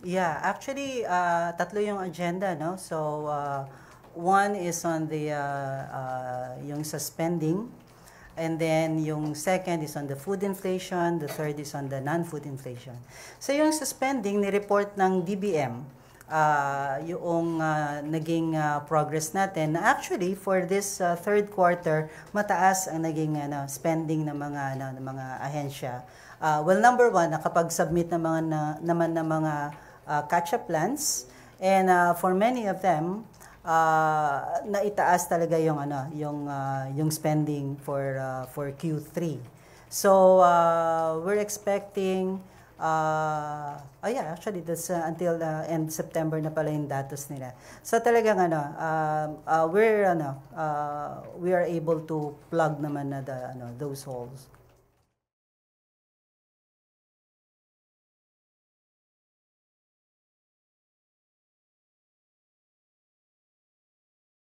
Yeah, actually, tatlo yung agenda, no? So, one is on the yung sa spending, and then yung second is on the food inflation, the third is on the non-food inflation. So, yung sa spending, ni-report ng DBM, yung naging progress natin. Actually, for this third quarter, mataas ang naging spending ng mga ahensya. Well, number one, nakapag-submit ng naman ng mga catch-up plans, and for many of them, naitaas talaga yung spending for Q3. So we're expecting yeah, actually that's until end September na pala yung datos nila. So talagang we are able to plug naman na those holes.